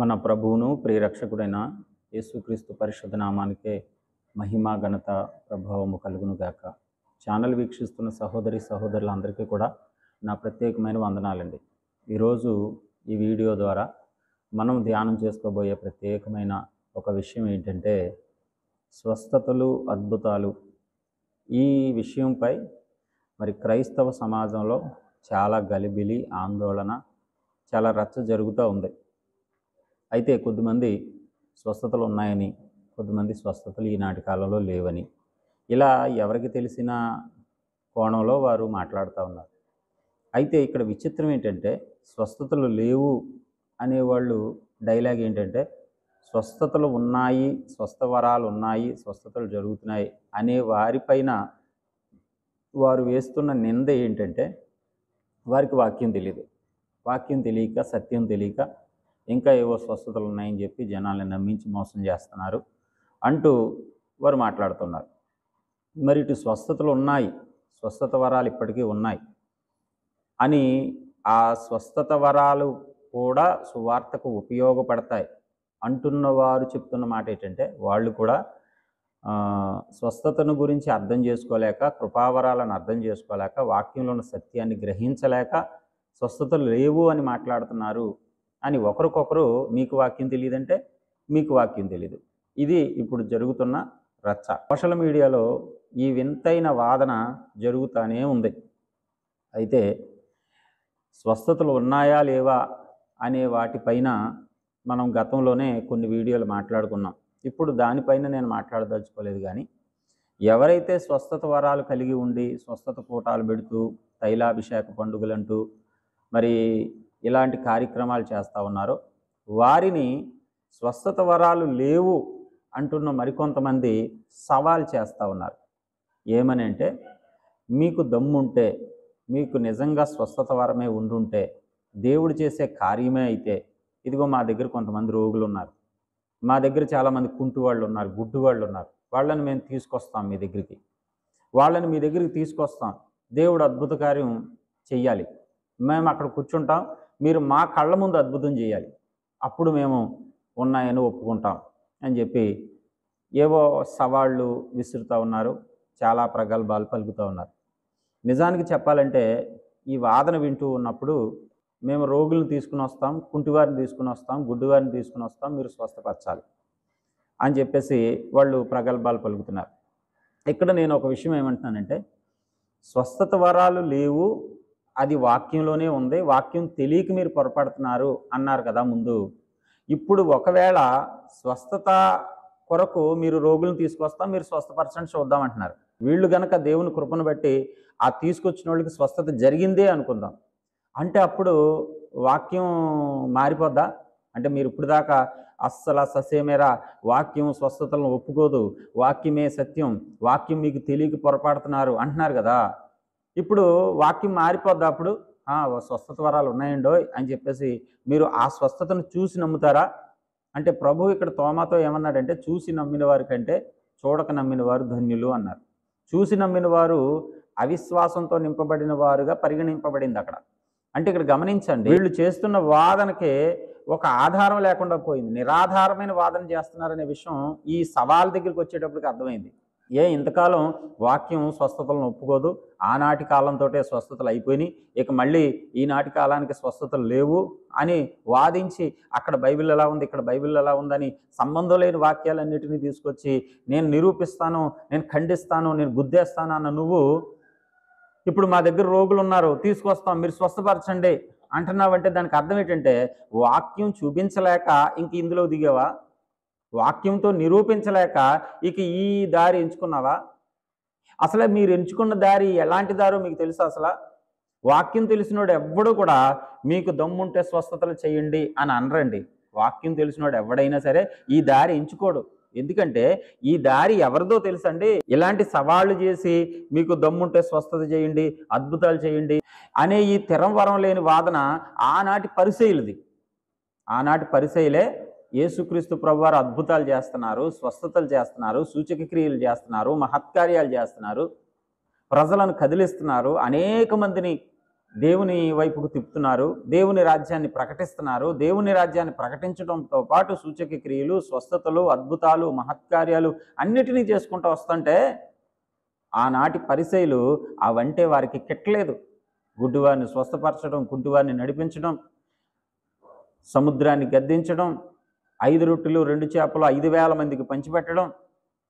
మన ప్రభువును ప్రియరక్షకుడైన యేసుక్రీస్తు పరిశుద్ధ నామానికే మహిమ ఘనత ప్రభావము కలుగును గాక. ఛానల్ వీక్షిస్తున్న సహోదరులందరికీ కూడా నా ప్రత్యేకమైన వందనాలండి. ఈరోజు ఈ వీడియో ద్వారా మనం ధ్యానం చేసుకోబోయే ప్రత్యేకమైన ఒక విషయం ఏంటంటే స్వస్థతలు, అద్భుతాలు. ఈ విషయంపై మరి క్రైస్తవ సమాజంలో చాలా గలిబిలి, ఆందోళన, చాలా రచ్చ జరుగుతూ ఉంది. అయితే కొద్దిమంది స్వస్థతలు ఉన్నాయని, కొద్దిమంది స్వస్థతలు ఈనాటి కాలంలో లేవని, ఇలా ఎవరికి తెలిసిన కోణంలో వారు మాట్లాడుతూ ఉన్నారు. అయితే ఇక్కడ విచిత్రం ఏంటంటే స్వస్థతలు లేవు అనేవాళ్ళు డైలాగ్ ఏంటంటే స్వస్థతలు ఉన్నాయి, స్వస్థవరాలు ఉన్నాయి, స్వస్థతలు జరుగుతున్నాయి అనే వారిపైన వారు వేస్తున్న నింద ఏంటంటే వారికి వాక్యం తెలియదు. వాక్యం తెలియక, సత్యం తెలియక ఇంకా ఏవో స్వస్థతలు ఉన్నాయని చెప్పి జనాల్ని నమ్మించి మోసం చేస్తున్నారు అంటూ వారు మాట్లాడుతున్నారు. మరి ఇటు స్వస్థతలు ఉన్నాయి, స్వస్థత వరాలు ఇప్పటికీ ఉన్నాయి అని, ఆ స్వస్థత వరాలు కూడా సువార్తకు ఉపయోగపడతాయి అంటున్న వారు చెప్తున్న మాట ఏంటంటే వాళ్ళు కూడా స్వస్థతను గురించి అర్థం చేసుకోలేక, కృపావరాలను అర్థం చేసుకోలేక, వాక్యంలో ఉన్న సత్యాన్ని గ్రహించలేక స్వస్థతలు లేవు అని మాట్లాడుతున్నారు అని ఒకరికొకరు మీకు వాక్యం తెలియదంటే మీకు వాక్యం తెలియదు. ఇది ఇప్పుడు జరుగుతున్న రచ్చ. సోషల్ మీడియాలో ఈ వింతైన వాదన జరుగుతూనే ఉంది. అయితే స్వస్థతలు ఉన్నాయా లేవా అనే వాటిపైన మనం గతంలోనే కొన్ని వీడియోలు మాట్లాడుకున్నాం. ఇప్పుడు దానిపైన నేను మాట్లాడదలుచుకోలేదు. కానీ ఎవరైతే స్వస్థత వరాలు కలిగి ఉండి స్వస్థత కూటాలు పెడుతూ తైలాభిషేక పండుగలంటూ మరి ఇలాంటి కార్యక్రమాలు చేస్తూ ఉన్నారో వారిని స్వస్థత వరాలు లేవు అంటున్న మరికొంతమంది సవాల్ చేస్తూ ఉన్నారు. ఏమని అంటే, మీకు దమ్ముంటే, మీకు నిజంగా స్వస్థత వరమే ఉండుంటే, దేవుడు చేసే కార్యమే అయితే, ఇదిగో మా దగ్గర కొంతమంది రోగులు ఉన్నారు, మా దగ్గర చాలామంది కుంటు వాళ్ళు ఉన్నారు, గుడ్డు వాళ్ళు ఉన్నారు, వాళ్ళని మేము తీసుకొస్తాం మీ దగ్గరికి, వాళ్ళని మీ దగ్గరికి తీసుకొస్తాం, దేవుడు అద్భుత కార్యం చెయ్యాలి, మేము అక్కడ కూర్చుంటాం, మీరు మా కళ్ళ ముందు అద్భుతం చేయాలి, అప్పుడు మేము ఉన్నాయని ఒప్పుకుంటాం అని చెప్పి ఏవో సవాళ్ళు విసురుతూ ఉన్నారు, చాలా ప్రగల్భాలు పలుకుతూ ఉన్నారు. నిజానికి చెప్పాలంటే ఈ వాదన వింటూ ఉన్నప్పుడు మేము రోగులను తీసుకుని వస్తాం, కుంటివారిని తీసుకుని వస్తాం, గుడ్డివారిని తీసుకుని వస్తాం, మీరు స్వస్థపరచాలి అని చెప్పేసి వాళ్ళు ప్రగల్భాలు పలుకుతున్నారు. ఇక్కడ నేను ఒక విషయం ఏమంటున్నానంటే, స్వస్థత వరాలు లేవు, అది వాక్యంలోనే ఉంది, వాక్యం తెలియక మీరు పొరపడుతున్నారు అన్నారు కదా ముందు. ఇప్పుడు ఒకవేళ స్వస్థత కొరకు మీరు రోగులను తీసుకొస్తాం, మీరు స్వస్థపరచండి చూద్దామంటున్నారు. వీళ్ళు గనక దేవుని కృపను బట్టి ఆ తీసుకొచ్చిన వాళ్ళకి స్వస్థత జరిగిందే అనుకుందాం అంటే అప్పుడు వాక్యం మారిపోద్దా? అంటే మీరు ఇప్పుడు దాకా అస్సలు ససేమేరా వాక్యం స్వస్థతలను ఒప్పుకోదు, వాక్యమే సత్యం, వాక్యం మీకు తెలియక పొరపాడుతున్నారు అంటున్నారు కదా. ఇప్పుడు వాక్యం మారిపోద్దా? అప్పుడు స్వస్థత వరాలు ఉన్నాయండో అని చెప్పేసి మీరు ఆ స్వస్థతను చూసి నమ్ముతారా? అంటే ప్రభు ఇక్కడ తోమాతో ఏమన్నాడంటే, చూసి నమ్మిన వారి కంటే చూడక నమ్మిన వారు ధన్యులు అన్నారు. చూసి నమ్మిన వారు అవిశ్వాసంతో నింపబడిన వారుగా పరిగణింపబడింది అక్కడ. అంటే ఇక్కడ గమనించండి, వీళ్ళు చేస్తున్న వాదనకే ఒక ఆధారం లేకుండా పోయింది, నిరాధారమైన వాదన చేస్తున్నారనే విషయం ఈ సవాల్ దగ్గరికి వచ్చేటప్పటికి అర్థమైంది. ఇంతకాలం వాక్యం స్వస్థతలను ఒప్పుకోదు, ఆనాటి కాలంతో స్వస్థతలు అయిపోయినాయి, ఇక మళ్ళీ ఈనాటి కాలానికి స్వస్థతలు లేవు అని వాదించి అక్కడ బైబిల్ ఎలా ఉంది, ఇక్కడ బైబిల్ ఎలా ఉందని సంబంధం లేని వాక్యాలన్నిటినీ తీసుకొచ్చి నేను నిరూపిస్తాను, నేను ఖండిస్తాను, నేను గుద్దేస్తాను అన్న నువ్వు ఇప్పుడు మా దగ్గర రోగులు ఉన్నారు, తీసుకొస్తాం, మీరు స్వస్థపరచండి అంటున్నావంటే దానికి అర్థం ఏంటంటే వాక్యం చూపించలేక ఇంక ఇందులో దిగావా? వాక్యంతో నిరూపించలేక ఇక ఈ దారి ఎంచుకున్నావా? అసలు మీరు ఎంచుకున్న దారి ఎలాంటి దారో మీకు తెలుసా? అసలు వాక్యం తెలిసినోడు ఎవ్వడు కూడా మీకు దమ్ముంటే స్వస్థతలు చేయండి అని అనరండి. వాక్యం తెలిసినోడు ఎవడైనా సరే ఈ దారి ఎంచుకోడు. ఎందుకంటే ఈ దారి ఎవరిదో తెలుసండి. ఇలాంటి సవాళ్ళు చేసి మీకు దమ్ముంటే స్వస్థత చేయండి, అద్భుతాలు చేయండి అనే ఈ తెరం వరం లేని వాదన ఆనాటి పరిసయ్యులది. ఆనాటి పరిసయ్యులే యేసుక్రీస్తు ప్రభువారు అద్భుతాలు చేస్తున్నారు, స్వస్థతలు చేస్తున్నారు, సూచక క్రియలు చేస్తున్నారు, మహత్కార్యాలు చేస్తున్నారు, ప్రజలను కదిలిస్తున్నారు, అనేక మందిని దేవుని వైపుకు తిప్పుతున్నారు, దేవుని రాజ్యాన్ని ప్రకటిస్తున్నారు. దేవుని రాజ్యాన్ని ప్రకటించడంతో పాటు సూచక క్రియలు, స్వస్థతలు, అద్భుతాలు, మహత్కార్యాలు అన్నిటినీ చేసుకుంటూ వస్తుంటే ఆనాటి పరిసయ్యులు అవంటే వారికి కిట్టలేదు. గుడ్డివారిని స్వస్థపరచడం, కుంటివారిని నడిపించడం, సముద్రాన్ని గద్దించడం, 5 రొట్టెలు 2 చేపలు 5,000 మందికి పంచిపెట్టడం,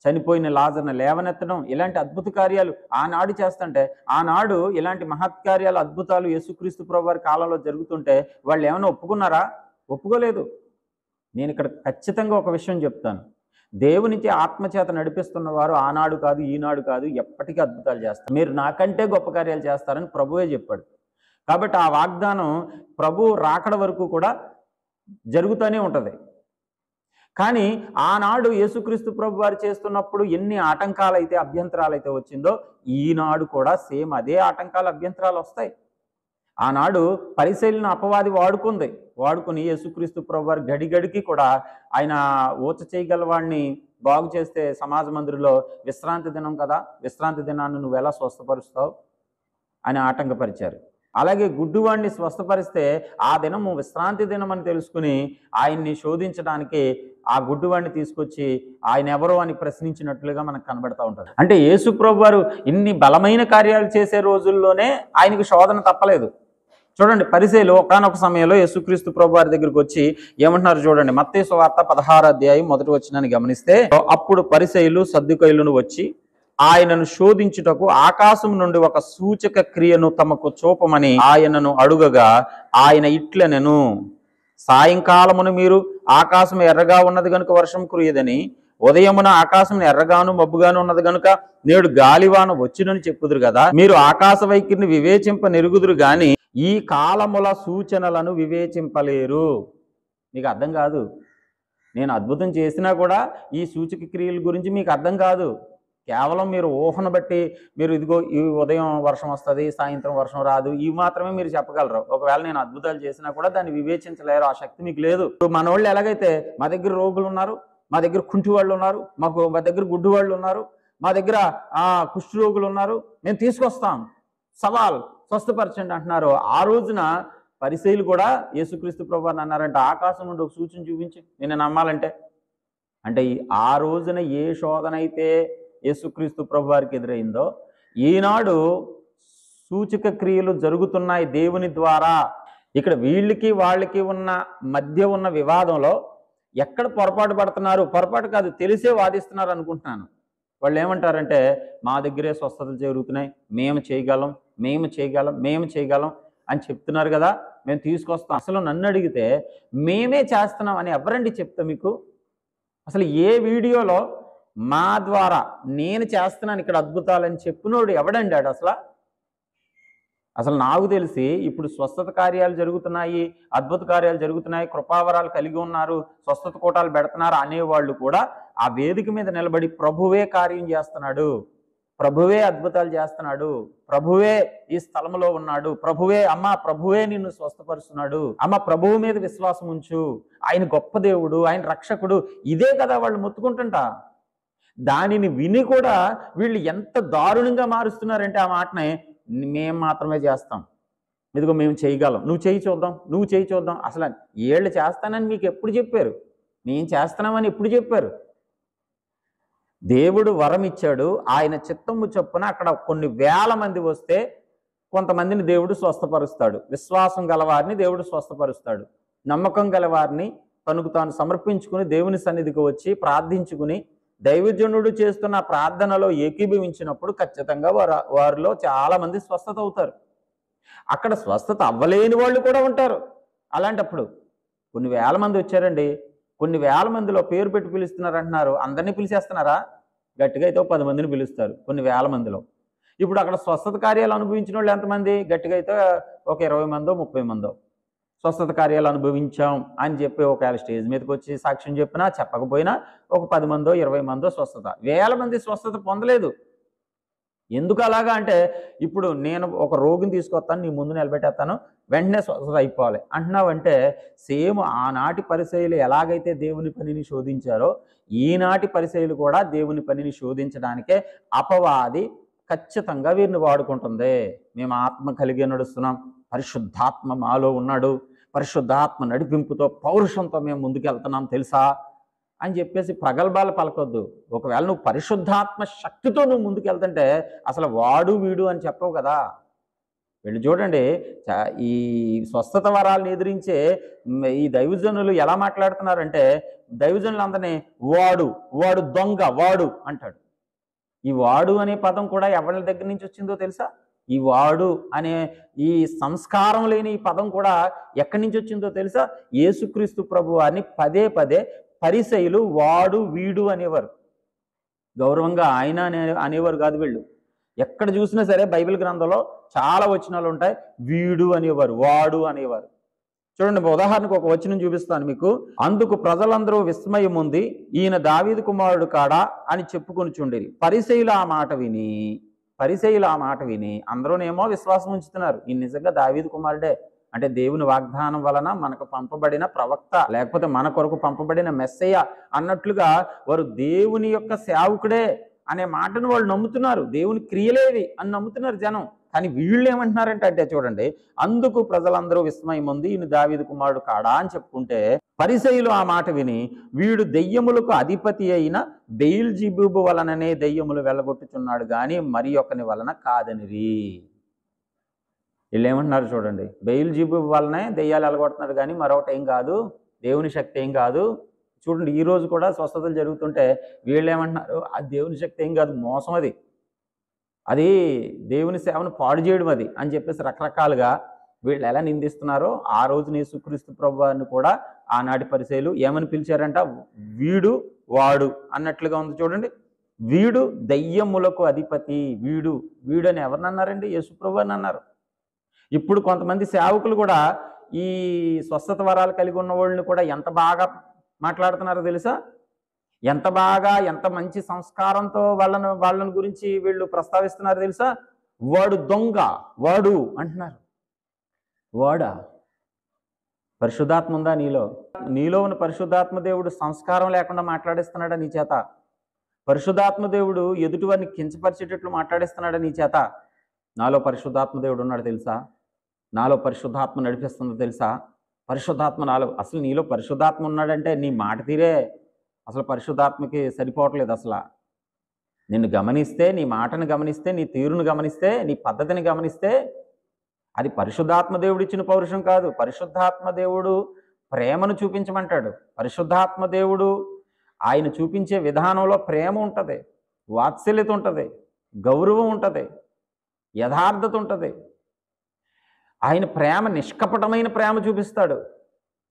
చనిపోయిన లాజర్ను లేవనెత్తడం, ఇలాంటి అద్భుత కార్యాలు ఆనాడు చేస్తుంటే, ఆనాడు ఇలాంటి మహత్కార్యాలు, అద్భుతాలు యేసుక్రీస్తు ప్రభువారి కాలంలో జరుగుతుంటే వాళ్ళు ఏమైనా ఒప్పుకున్నారా? ఒప్పుకోలేదు. నేను ఇక్కడ ఖచ్చితంగా ఒక విషయం చెప్తాను. దేవునికి ఆత్మచేత నడిపిస్తున్న వారు ఆనాడు కాదు, ఈనాడు కాదు, ఎప్పటికీ అద్భుతాలు చేస్తారు. మీరు నాకంటే గొప్ప కార్యాలు చేస్తారని ప్రభువే చెప్పాడు. కాబట్టి ఆ వాగ్దానం ప్రభు రాకడ వరకు కూడా జరుగుతూనే ఉంటుంది. కానీ ఆనాడు యేసుక్రీస్తు ప్రభు వారు చేస్తున్నప్పుడు ఎన్ని ఆటంకాలైతే, అభ్యంతరాలైతే వచ్చిందో ఈనాడు కూడా సేమ్ అదే ఆటంకాలు, అభ్యంతరాలు వస్తాయి. ఆనాడు పరిసయ్యులను అపవాది వాడుకుని యేసుక్రీస్తు ప్రభు వారు గడిగడికి కూడా ఆయన ఊచ చేయగలవాడిని బాగు చేస్తే సమాజ మందిరంలో విశ్రాంతి దినం కదా, విశ్రాంతి దినాన్ని నువ్వు ఎలా స్వస్థపరుస్తావు అని ఆటంకపరిచారు. అలాగే గుడ్డివాడిని స్వస్థపరిస్తే ఆ దినము విశ్రాంతి దినం అని తెలుసుకుని ఆయన్ని శోధించడానికి ఆ గుడ్డివాడిని తీసుకొచ్చి ఆయన ఎవరో అని ప్రశ్నించినట్లుగా మనకు కనబడతా ఉంటుంది. అంటే యేసు ప్రభు వారు ఇన్ని బలమైన కార్యాలు చేసే రోజుల్లోనే ఆయనకి శోధన తప్పలేదు. చూడండి, పరిసయ్యులు ఒకానొక సమయంలో యేసుక్రీస్తు ప్రభు వారి దగ్గరికి వచ్చి ఏమంటున్నారు చూడండి. మత్తయి సువార్త 16వ అధ్యాయం 1వ వచనాన్ని గమనిస్తే, అప్పుడు పరిసయ్యులు సద్దూకయ్యులను వచ్చి ఆయనను శోధించుటకు ఆకాశం నుండి ఒక సూచక క్రియను తమకు చూపమని ఆయనను అడుగగా ఆయన ఇట్లనెను, సాయంకాలమున మీరు ఆకాశం ఎర్రగా ఉన్నది గనుక వర్షం కురియదని, ఉదయమున ఆకాశం ఎర్రగాను మబ్బుగాను ఉన్నది గనుక నేడు గాలివాన వచ్చునని చెప్పుదురు కదా. మీరు ఆకాశ వైఖరిని వివేచింప నెరుగుదురు గాని ఈ కాలముల సూచనలను వివేచింపలేరు. మీకు అర్థం కాదు. నేను అద్భుతం చేసినా కూడా ఈ సూచక క్రియల గురించి మీకు అర్థం కాదు. కేవలం మీరు ఊహను బట్టి మీరు ఇదిగో ఈ ఉదయం వర్షం వస్తుంది, సాయంత్రం వర్షం రాదు, ఇవి మాత్రమే మీరు చెప్పగలరు. ఒకవేళ నేను అద్భుతాలు చేసినా కూడా దాన్ని వివేచించలేరు. ఆ శక్తి మీకు లేదు. మన వాళ్ళు ఎలాగైతే మా దగ్గర రోగులు ఉన్నారు, మా దగ్గర కుంటి వాళ్ళు ఉన్నారు, మా దగ్గర గుడ్డి వాళ్ళు ఉన్నారు, మా దగ్గర కుష్టి రోగులు ఉన్నారు, మేము తీసుకొస్తాం, సవాల్ స్వస్థపరచండి అంటున్నారు. ఆ రోజున పరిసయ్యులు కూడా యేసుక్రీస్తు ప్రభువుని అన్నారంటే, ఆకాశం నుండి ఒక సూచన చూపించి నేను నమ్మాలంటే. అంటే ఆ రోజున ఏ శోధన అయితే యేసుక్రీస్తు ప్రభువారికి ఎదురైందో ఈనాడు సూచక క్రియలు జరుగుతున్నాయి దేవుని ద్వారా. ఇక్కడ వీళ్ళకి వాళ్ళకి ఉన్న మధ్య ఉన్న వివాదంలో ఎక్కడ పొరపాటు పడుతున్నారు? పొరపాటు కాదు, తెలిసే వాదిస్తున్నారు అనుకుంటున్నాను. వాళ్ళు ఏమంటారంటే, మా దగ్గరే స్వస్థతలు జరుగుతున్నాయి, మేము చేయగలం అని చెప్తున్నారు కదా, మేము తీసుకొస్తాం. అసలు నన్ను అడిగితే మేమే చేస్తున్నాం అని ఎవరండి చెప్తా మీకు? అసలు ఏ వీడియోలో మా ద్వారా నేను చేస్తున్నాను ఇక్కడ అద్భుతాలని చెప్పినోడు ఎవడండి ఆడు? అసలు నాకు తెలిసి ఇప్పుడు స్వస్థత కార్యాలు జరుగుతున్నాయి, అద్భుత కార్యాలు జరుగుతున్నాయి, కృపావరాలు కలిగి ఉన్నారు, స్వస్థత కూటాలు పెడుతున్నారు అనేవాళ్ళు కూడా ఆ వేదిక మీద నిలబడి ప్రభువే కార్యం చేస్తున్నాడు, ప్రభువే అద్భుతాలు చేస్తున్నాడు, ప్రభువే ఈ స్థలంలో ఉన్నాడు, ప్రభువే నిన్ను స్వస్థపరుస్తున్నాడు, ప్రభువు మీద విశ్వాసం ఉంచు, ఆయన గొప్ప దేవుడు, ఆయన రక్షకుడు, ఇదే కదా వాళ్ళు మొత్తుకుంటుంటా. దానిని విని కూడా వీళ్ళు ఎంత దారుణంగా మారుస్తున్నారంటే ఆ మాటనే, మేము మాత్రమే చేస్తాం, ఇదిగో మేము చేయగలం, నువ్వు చేయి చూద్దాం. అసలు వీళ్ళు చేస్తానని మీకు ఎప్పుడు చెప్పారు? నేను చేస్తున్నామని ఎప్పుడు చెప్పారు? దేవుడు వరం ఇచ్చాడు, ఆయన చిత్తము చొప్పున అక్కడ కొన్ని వేల మంది వస్తే కొంతమందిని దేవుడు స్వస్థపరుస్తాడు. విశ్వాసం గలవారిని దేవుడు స్వస్థపరుస్తాడు. నమ్మకం గలవారిని తనకు తాను సమర్పించుకుని దేవుని సన్నిధికి వచ్చి ప్రార్థించుకుని దైవజనుడు చేస్తున్న ప్రార్థనలో ఏకీభవించినప్పుడు ఖచ్చితంగా వారిలో చాలా మంది స్వస్థత అవుతారు. అక్కడ స్వస్థత అవ్వలేని వాళ్ళు కూడా ఉంటారు. అలాంటప్పుడు కొన్ని వేల మంది వచ్చారండి, కొన్ని వేల మందిలో పేరు పెట్టి పిలుస్తున్నారు అంటున్నారు. అందరినీ పిలిచేస్తున్నారా? గట్టిగా అయితే 10 మందిని పిలుస్తారు కొన్ని వేల మందిలో. ఇప్పుడు అక్కడ స్వస్థత కార్యాలు అనుభవించిన వాళ్ళు ఎంతమంది? గట్టిగా అయితే ఒక 20 మందో 30 మందో స్వస్థత కార్యాలు అనుభవించాం అని చెప్పి ఒకవేళ స్టేజ్ మీదకి వచ్చి సాక్ష్యం చెప్పినా చెప్పకపోయినా ఒక 10 మందో 20 మందో స్వస్థత. వేల మంది స్వస్థత పొందలేదు. ఎందుకు అలాగా అంటే, ఇప్పుడు నేను ఒక రోగిని తీసుకొస్తాను, నీ ముందు నిలబెట్టేస్తాను, వెంటనే స్వస్థత అయిపోవాలి అంటున్నావంటే, సేమ్ ఆనాటి పరిసయ్యులు ఎలాగైతే దేవుని పనిని శోధించారో ఈనాటి పరిసయ్యులు కూడా దేవుని పనిని శోధించడానికే అపవాది ఖచ్చితంగా వీరిని వాడుకుంటుంది. మేము ఆత్మ కలిగి నడుస్తున్నాం, పరిశుద్ధాత్మ మాలో ఉన్నాడు, పరిశుద్ధాత్మ నడిపింపుతో పౌరుషంతో మేము ముందుకెళ్తున్నాం తెలుసా అని చెప్పేసి ప్రగల్భాలు పలకొద్దు. ఒకవేళ నువ్వు పరిశుద్ధాత్మ శక్తితో నువ్వు ముందుకెళ్తుంటే అసలు వాడు వీడు అని చెప్పవు కదా. వీళ్ళు చూడండి, ఈ స్వస్థత వరాలను ఎదిరించే ఈ దైవజనులు ఎలా మాట్లాడుతున్నారంటే, దైవజనులందరినీ వాడు వాడు దొంగ వాడు అంటాడు. ఈ వాడు అనే పదం కూడా ఎవరి దగ్గర నుంచి వచ్చిందో తెలుసా? ఈ వాడు అనే ఈ సంస్కారం లేని ఈ పదం కూడా ఎక్కడి నుంచి వచ్చిందో తెలుసా? యేసుక్రీస్తు ప్రభు వారిని పదే పదే పరిసయ్యులు వాడు వీడు అనేవారు. గౌరవంగా ఆయన అనేవారు కాదు. వీళ్ళు ఎక్కడ చూసినా సరే బైబిల్ గ్రంథంలో చాలా వచనాలు ఉంటాయి, వీడు అనేవారు, వాడు అనేవారు. చూడండి, ఉదాహరణకు ఒక వచనం చూపిస్తాను మీకు. అందుకు ప్రజలందరూ విస్మయం ఉంది, ఈయన దావీదు కుమారుడు కాడా అని చెప్పుకొని చుండిరి. పరిసయ్యులు ఆ మాట విని అందరూనేమో విశ్వాసం ఉంచుతున్నారు, ఈయన నిజంగా దావీదు కుమారుడే, అంటే దేవుని వాగ్దానం వలన మనకు పంపబడిన ప్రవక్త, లేకపోతే మన కొరకు పంపబడిన మెస్సయ్య అన్నట్లుగా వారు దేవుని యొక్క సేవకుడే అనే మాటను వాళ్ళు నమ్ముతున్నారు. దేవుని క్రియలేవి అని నమ్ముతున్నారు జనం. కానీ వీళ్ళు ఏమంటున్నారంటే చూడండి, అందుకు ప్రజలందరూ విస్మయం ఉంది, ఈయన దావీదు కుమారుడు కాడా అని చెప్పుకుంటే, పరిసయ్యులు ఆ మాట విని వీడు దెయ్యములకు అధిపతి అయిన బెయల్జెబూబు వలననే దెయ్యములు వెళ్ళగొట్టుచున్నాడు గాని మరి ఒకని వలన కాదనిరి. వీళ్ళు ఏమంటున్నారు చూడండి, బెయల్జెబూబు వలనే దెయ్యాలు వెళ్ళగొడుతున్నాడు కానీ మరొకటి ఏం కాదు, దేవుని శక్తి ఏం కాదు. చూడండి, ఈ రోజు కూడా స్వస్థతలు జరుగుతుంటే వీళ్ళు ఏమంటున్నారు, అది దేవుని శక్తి ఏం కాదు, మోసం, అది దేవుని సేవను పాడు చేయడం అది అని చెప్పేసి రకరకాలుగా వీళ్ళు ఎలా నిందిస్తున్నారో, ఆ రోజున యేసుక్రీస్తు ప్రభువుని కూడా ఆనాటి పరిసయ్యులు ఏమని పిలిచారంట, వీడు వాడు అన్నట్లుగా ఉంది. చూడండి, వీడు దయ్యములకు అధిపతి, వీడు అని ఎవరినన్నారండి? యేసు ప్రభువుని అన్నారు. ఇప్పుడు కొంతమంది సేవకులు కూడా ఈ స్వస్థత వరాలు కలిగి ఉన్న వాళ్ళని కూడా ఎంత బాగా మాట్లాడుతున్నారో తెలుసా? ఎంత మంచి సంస్కారంతో వాళ్ళని గురించి వీళ్ళు ప్రస్తావిస్తున్నారు తెలుసా? వాడు దొంగ, వాడు అంటున్నారు. వాడా? పరిశుద్ధాత్మ ఉందా నీలో ఉన్న పరిశుద్ధాత్మ దేవుడు సంస్కారం లేకుండా మాట్లాడిస్తున్నాడా నీ చేత? పరిశుద్ధాత్మ దేవుడు ఎదుటివారిని కించపరిచేటట్లు మాట్లాడిస్తున్నాడా నీ చేత? నాలో పరిశుద్ధాత్మ దేవుడు ఉన్నాడు తెలుసా? నాలో పరిశుద్ధాత్మ నడిపిస్తుందో తెలుసా? పరిశుద్ధాత్మ నాలో, అసలు నీలో పరిశుద్ధాత్మ ఉన్నాడంటే నీ మాట తీరే అసలు పరిశుద్ధాత్మకి సరిపోవట్లేదు. అసలు నిన్ను గమనిస్తే, నీ మాటను గమనిస్తే, నీ తీరును గమనిస్తే, నీ పద్ధతిని గమనిస్తే అది పరిశుద్ధాత్మ దేవుడు ఇచ్చిన పౌరుషం కాదు. పరిశుద్ధాత్మ దేవుడు ప్రేమను చూపించమంటాడు. పరిశుద్ధాత్మ దేవుడు ఆయన చూపించే విధానంలో ప్రేమ ఉంటుంది, వాత్సల్యత ఉంటుంది, గౌరవం ఉంటుంది, యథార్థత ఉంటుంది. ఆయన ప్రేమ నిష్కపటమైన ప్రేమ చూపిస్తాడు.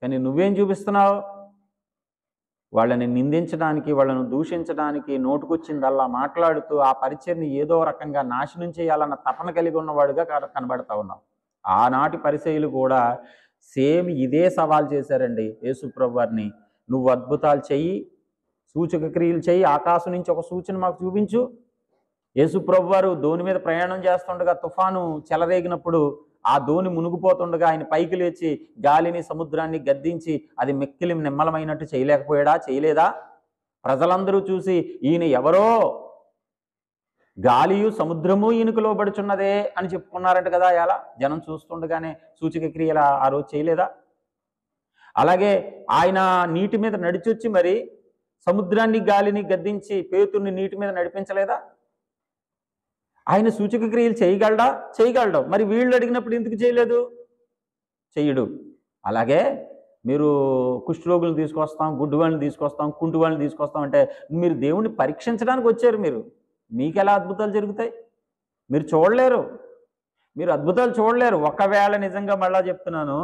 కానీ నువ్వేం చూపిస్తున్నావు? వాళ్ళని నిందించడానికి, వాళ్ళను దూషించడానికి, నోటుకొచ్చిందల్లా మాట్లాడుతూ ఆ పరిచర్ని ఏదో రకంగా నాశనం చేయాలన్న తపన కలిగి ఉన్నవాడుగా కనబడతా ఉన్నావు. ఆనాటి పరిసయ్యులు కూడా సేమ్ ఇదే సవాల్ చేశారండి యేసు ప్రభువారిని. నువ్వు అద్భుతాలు చెయ్యి, సూచక క్రియలు చెయ్యి, ఆకాశం నుంచి ఒక సూచన మాకు చూపించు. యేసు ప్రభువారు దోణి మీద ప్రయాణం చేస్తుండగా తుఫాను చెలరేగినప్పుడు ఆ దోణి మునిగిపోతుండగా ఆయన పైకి లేచి గాలిని సముద్రాన్ని గద్దించి అది మిక్కిలి నిమ్మలమైనట్టు చేయలేదా? ప్రజలందరూ చూసి ఈయన ఎవరో, గాలియు సముద్రము ఈయనకు లోబడుచున్నదే అని చెప్పుకున్నారంట కదా. ఎలా జనం చూస్తుండగానే సూచక క్రియలు ఆ రోజు చేయలేదా? అలాగే ఆయన నీటి మీద నడిచొచ్చి మరి సముద్రాన్ని గాలిని గద్దించి పేతుర్ని నీటి మీద నడిపించలేదా? ఆయన సూచక క్రియలు చేయగలడు. మరి వీళ్ళు అడిగినప్పుడు ఎందుకు చేయలేదు? చెయ్యడు. అలాగే మీరు కుష్ఠరోగులను తీసుకొస్తాం, గుడ్డివాళ్ళని తీసుకొస్తాం, కుంటివాళ్ళని తీసుకొస్తాం అంటే మీరు దేవుణ్ణి పరీక్షించడానికి వచ్చారు. మీకెలా అద్భుతాలు జరుగుతాయి? మీరు చూడలేరు, మీరు అద్భుతాలు చూడలేరు. ఒకవేళ నిజంగా మళ్ళా చెప్తున్నాను,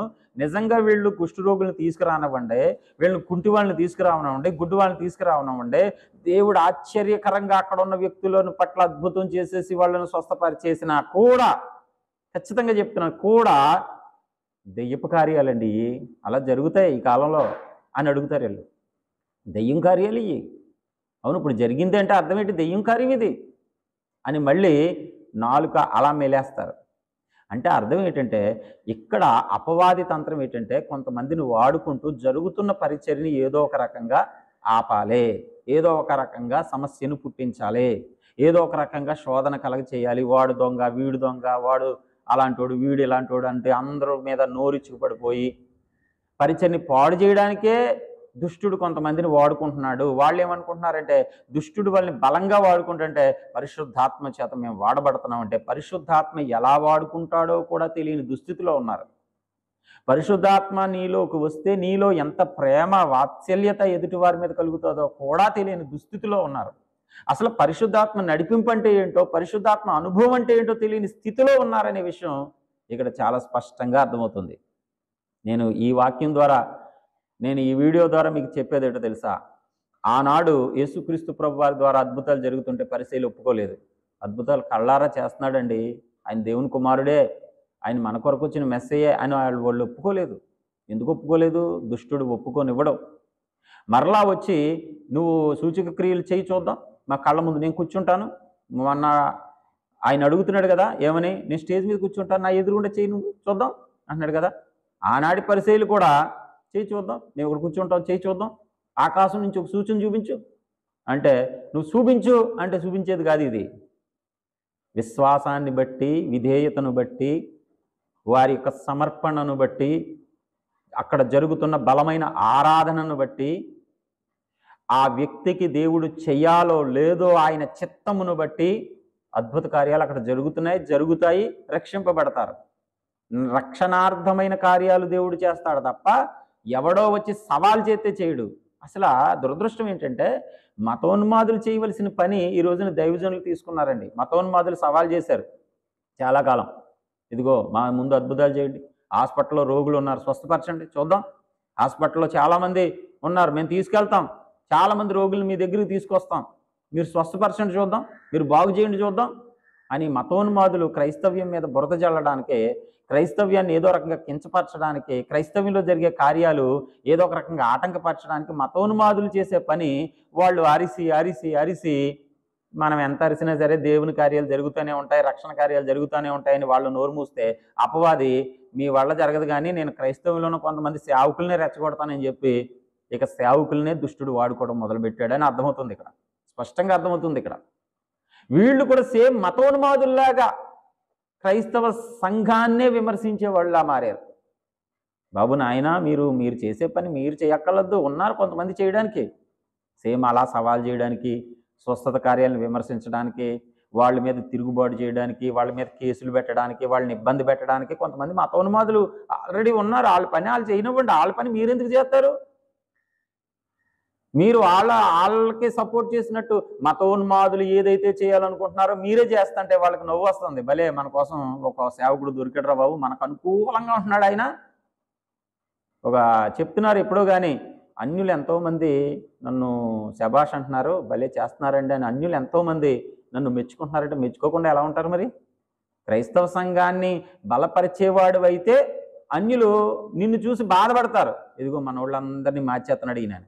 నిజంగా వీళ్ళు కుష్ఠరోగులను తీసుకురానివ్వండి, వీళ్ళని కుంటి వాళ్ళని తీసుకురావనివ్వండి, గుడ్డి వాళ్ళని తీసుకురావనివ్వండి, దేవుడు ఆశ్చర్యకరంగా అక్కడ ఉన్న వ్యక్తులను పట్ల అద్భుతం చేసేసి వాళ్ళను స్వస్థపరిచేసినా కూడా, ఖచ్చితంగా చెప్తున్నాను, కూడా దెయ్యపు కార్యాలండి అలా జరుగుతాయి ఈ కాలంలో అని అడుగుతారు వీళ్ళు. దెయ్యం కార్యాలు ఇవి. అవును, ఇప్పుడు జరిగింది అంటే అర్థం ఏంటి? దెయ్యం కార్యం ఇది అని మళ్ళీ నాలుక అలా మేలేస్తారు. అంటే అర్థం ఏంటంటే ఇక్కడ అపవాది తంత్రం ఏంటంటే కొంతమందిని వాడుకుంటూ జరుగుతున్న పరిచర్ని ఏదో ఒక రకంగా ఆపాలి, ఏదో ఒక రకంగా సమస్యను పుట్టించాలి, ఏదో ఒక రకంగా శోధన కలగ చేయాలి. వాడు దొంగ, వీడు దొంగ, వాడు అలాంటోడు, వీడు ఇలాంటోడు అంటే అందరి మీద నోరిచ్చుకుపడిపోయి పరిచయని పాడు చేయడానికే దుష్టుడు కొంతమందిని వాడుకుంటున్నాడు. వాళ్ళు ఏమనుకుంటున్నారంటే దుష్టుడు వాళ్ళని బలంగా వాడుకుంటుంటే పరిశుద్ధాత్మ చేత మేము వాడబడుతున్నామంటే పరిశుద్ధాత్మ ఎలా వాడుకుంటాడో కూడా తెలియని దుస్థితిలో ఉన్నారు. పరిశుద్ధాత్మ నీలోకి వస్తే నీలో ఎంత ప్రేమ వాత్సల్యత ఎదుటి వారి మీద కలుగుతుందో కూడా తెలియని దుస్థితిలో ఉన్నారు. అసలు పరిశుద్ధాత్మ నడిపింపు అంటే ఏంటో, పరిశుద్ధాత్మ అనుభవం అంటే ఏంటో తెలియని స్థితిలో ఉన్నారనే విషయం ఇక్కడ చాలా స్పష్టంగా అర్థమవుతుంది. నేను ఈ వాక్యం ద్వారా, నేను ఈ వీడియో ద్వారా మీకు చెప్పేది ఏంటో తెలుసా? ఆనాడు యేసుక్రీస్తు ప్రభు వారి ద్వారా అద్భుతాలు జరుగుతుంటే పరిసయ్యులు ఒప్పుకోలేదు. అద్భుతాలు కళ్ళారా చేస్తున్నాడండి, ఆయన దేవుని కుమారుడే, ఆయన మన కొరకు వచ్చిన మెస్సయ్యే అని వాళ్ళు ఒప్పుకోలేదు. ఎందుకు ఒప్పుకోలేదు? దుష్టుడు ఒప్పుకోనివ్వడం. మరలా వచ్చి నువ్వు సూచక క్రియలు చేయి చూద్దాం, మా కళ్ళ ముందు నేను కూర్చుంటాను. మొన్న ఆయన అడుగుతున్నాడు కదా, ఏమని? నేను స్టేజ్ మీద కూర్చుంటాను, నా ఎదురుగుండా చేయి నువ్వు చూద్దాం అంటున్నాడు కదా. ఆనాటి పరిసయ్యులు కూడా చేయి చూద్దాం, మేము ఇక్కడ కూర్చుంటాం, చేయి చూద్దాం, ఆకాశం నుంచి ఒక సూచన చూపించు అంటే నువ్వు చూపించు అంటే చూపించేది కాదు. ఇది విశ్వాసాన్ని బట్టి, విధేయతను బట్టి, వారి యొక్క సమర్పణను బట్టి, అక్కడ జరుగుతున్న బలమైన ఆరాధనను బట్టి, ఆ వ్యక్తికి దేవుడు చెయ్యాలో లేదో ఆయన చిత్తమును బట్టి అద్భుత కార్యాలు అక్కడ జరుగుతాయి, రక్షింపబడతారు. రక్షణార్థమైన కార్యాలు దేవుడు చేస్తాడు తప్ప ఎవడో వచ్చి సవాల్ చేస్తే చేయడు. అసలు దురదృష్టం ఏంటంటే మతోన్మాదులు చేయవలసిన పని ఈ రోజున దైవజనులు తీసుకున్నారండి. మతోన్మాదులు సవాల్ చేశారు చాలా కాలం, ఇదిగో మా ముందు అద్భుతాలు చేయండి, హాస్పిటల్లో రోగులు ఉన్నారు స్వస్థపరచండి చూద్దాం, హాస్పిటల్లో చాలామంది ఉన్నారు మేము తీసుకెళ్తాం, చాలామంది రోగులు మీ దగ్గరికి తీసుకొస్తాం, మీరు స్వస్థపరచండి చూద్దాం, మీరు బాగు చేయండి చూద్దాం అని మతోన్మాదులు క్రైస్తవ్యం మీద బురద జల్లడానికి, క్రైస్తవ్యాన్ని ఏదో రకంగా కించపరచడానికి, క్రైస్తవ్యంలో జరిగే కార్యాలు ఏదో ఒక రకంగా ఆటంకపరచడానికి మతోన్మాదులు చేసే పని వాళ్ళు అరిసి అరిసి అరిసి మనం ఎంత అరిసినా సరే దేవుని కార్యాలు జరుగుతూనే ఉంటాయి, రక్షణ కార్యాలు జరుగుతూనే ఉంటాయని వాళ్ళు నోరు మూస్తే అపవాది మీ వల్ల జరగదు కానీ నేను క్రైస్తవంలోనూ కొంతమంది సేవకులనే రెచ్చగొడతానని చెప్పి ఇక సేవకులనే దుష్టుడు వాడుకోవడం మొదలుపెట్టాడని అర్థమవుతుంది. ఇక్కడ స్పష్టంగా అర్థమవుతుంది. ఇక్కడ వీళ్ళు కూడా సేమ్ మతోన్మాదుల్లాగా క్రైస్తవ సంఘాన్నే విమర్శించే వాళ్ళ మారారు. బాబు నాయన మీరు చేసే పని మీరు చేయక్కర్లద్దు, ఉన్నారు కొంతమంది చేయడానికి, సేమ్ అలా సవాల్ చేయడానికి, స్వస్థత కార్యాలను విమర్శించడానికి, వాళ్ళ మీద తిరుగుబాటు చేయడానికి, వాళ్ళ మీద కేసులు పెట్టడానికి, వాళ్ళని ఇబ్బంది పెట్టడానికి కొంతమంది మతోన్మాదులు ఆల్రెడీ ఉన్నారు. వాళ్ళ పని వాళ్ళు చేయనివ్వండి, వాళ్ళ పని మీరెందుకు చేస్తారు? మీరు వాళ్ళకి సపోర్ట్ చేసినట్టు మతోన్మాదులు ఏదైతే చేయాలనుకుంటున్నారో మీరే చేస్తుంటే వాళ్ళకి నవ్వు వస్తుంది. భలే మన కోసం ఒక సేవకుడు దొరికాడురా బాబు, మనకు అనుకూలంగా ఉంటున్నాడు ఆయన. ఒక చెప్తున్నారు ఎప్పుడో కానీ, అన్యులు ఎంతోమంది నన్ను శబాష్ అంటున్నారు, భలే చేస్తున్నారండి అని అన్యులు ఎంతోమంది నన్ను మెచ్చుకుంటున్నారంటే మెచ్చుకోకుండా ఎలా ఉంటారు మరి? క్రైస్తవ సంఘాన్ని బలపరిచేవాడు అయితే అన్యులు నిన్ను చూసి బాధపడతారు, ఇదిగో మన వాళ్ళందరినీ మార్చేస్తున్నాడు ఈయన.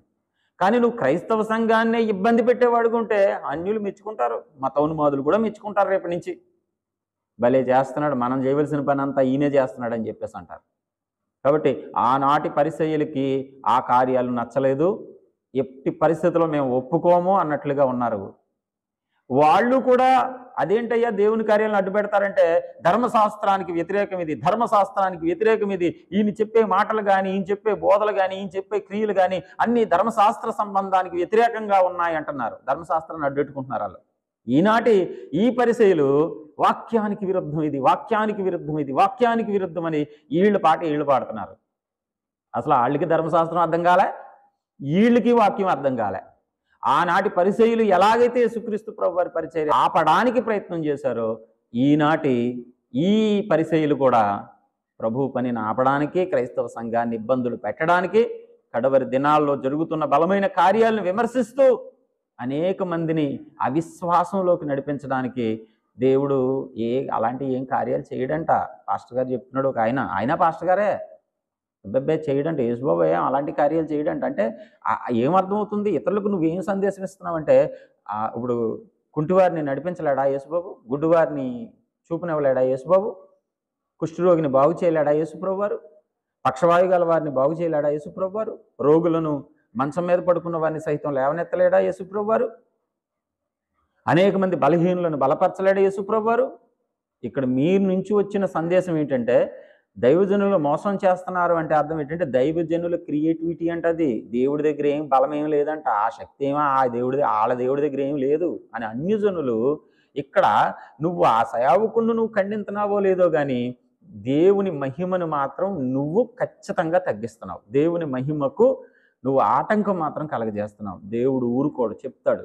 కానీ నువ్వు క్రైస్తవ సంఘాన్నే ఇబ్బంది పెట్టేవాడుకుంటే అన్యులు మెచ్చుకుంటారు, మతోన్మాదులు కూడా మెచ్చుకుంటారు రేపటి నుంచి. భలే చేస్తున్నాడు, మనం చేయవలసిన పని అంతా ఈయనే చేస్తున్నాడు అని చెప్పేసి అంటారు. కాబట్టి ఆనాటి పరిసయ్యులకి ఆ కార్యాలు నచ్చలేదు, ఎట్టి పరిస్థితుల్లో మేము ఒప్పుకోము అన్నట్లుగా ఉన్నారు. వాళ్ళు కూడా అదేంటయ్యా దేవుని కార్యాలను అడ్డు పెడతారంటే ధర్మశాస్త్రానికి వ్యతిరేకం ఇది, ధర్మశాస్త్రానికి వ్యతిరేకం ఇది, ఈయన చెప్పే మాటలు కానీ, ఈయన చెప్పే బోధలు కానీ, ఈయన చెప్పే క్రియలు కానీ అన్ని ధర్మశాస్త్ర సంబంధానికి వ్యతిరేకంగా ఉన్నాయి అంటున్నారు. ధర్మశాస్త్రాన్ని అడ్డెట్టుకుంటున్నారు వాళ్ళు. ఈనాటి ఈ పరిసయ్యులు వాక్యానికి విరుద్ధం ఇది, వాక్యానికి విరుద్ధం ఇది, వాక్యానికి విరుద్ధం అని వీళ్ళు పాడుతున్నారు. అసలు వాళ్ళకి ధర్మశాస్త్రం అర్థం కాలే, వీళ్ళకి వాక్యం అర్థం కాలే. ఆనాటి పరిసయ్యులు ఎలాగైతే యేసుక్రీస్తు ప్రభు వారి పరిచర్య ఆపడానికి ప్రయత్నం చేశారో ఈనాటి ఈ పరిసయ్యులు కూడా ప్రభు పనిని ఆపడానికి, క్రైస్తవ సంఘాన్ని ఇబ్బందులు పెట్టడానికి, కడవరి దినాల్లో జరుగుతున్న బలమైన కార్యాలను విమర్శిస్తూ అనేక మందిని అవిశ్వాసంలోకి నడిపించడానికి దేవుడు అలాంటి ఏం కార్యాలు చేయడంట. పాస్టర్ గారు చెప్తున్నాడు, ఒక ఆయన పాస్టర్ గారే అబ్బాయి చేయడంటే, యేసుబాబు అలాంటి కార్యాలు చేయడంట. అంటే ఏమర్థమవుతుంది? ఇతరులకు నువ్వేం సందేశం ఇస్తున్నావంటే, ఇప్పుడు కుంటివారిని నడిపించలేడా యేసుబాబు? గుడ్డివారిని చూపునివ్వలేడా యేసుబాబు? కుష్ఠరోగిని బాగు చేయలేడా యేసుప్రభు వారు? పక్షవాయు గల వారిని బాగు చేయలేడా యేసుప్రభు వారు? రోగులను మంచం మీద పడుకున్న వారిని సైతం లేవనెత్తలేడా యేసుప్రభు వారు? అనేక మంది బలహీనులను బలపరచలేడు యేసుప్రభు వారు. ఇక్కడ మీ నుంచి వచ్చిన సందేశం ఏంటంటే దైవజనులు మోసం చేస్తున్నారు అంటే అర్థం ఏంటంటే దైవజనుల క్రియేటివిటీ అంటే అది దేవుడి దగ్గర ఏం బలం ఏం లేదంట, ఆ శక్తి ఏమో వాళ్ళ దేవుడి దగ్గర ఏం లేదు అని అన్యజనులు. ఇక్కడ నువ్వు ఆ సేవకుణ్ణి నువ్వు ఖండిస్తున్నావో లేదో కానీ దేవుని మహిమను మాత్రం నువ్వు ఖచ్చితంగా తగ్గిస్తున్నావు. దేవుని మహిమకు నువ్వు ఆటంకం మాత్రం కలగజేస్తున్నావు. దేవుడు ఊరుకోడు, చెప్తాడు.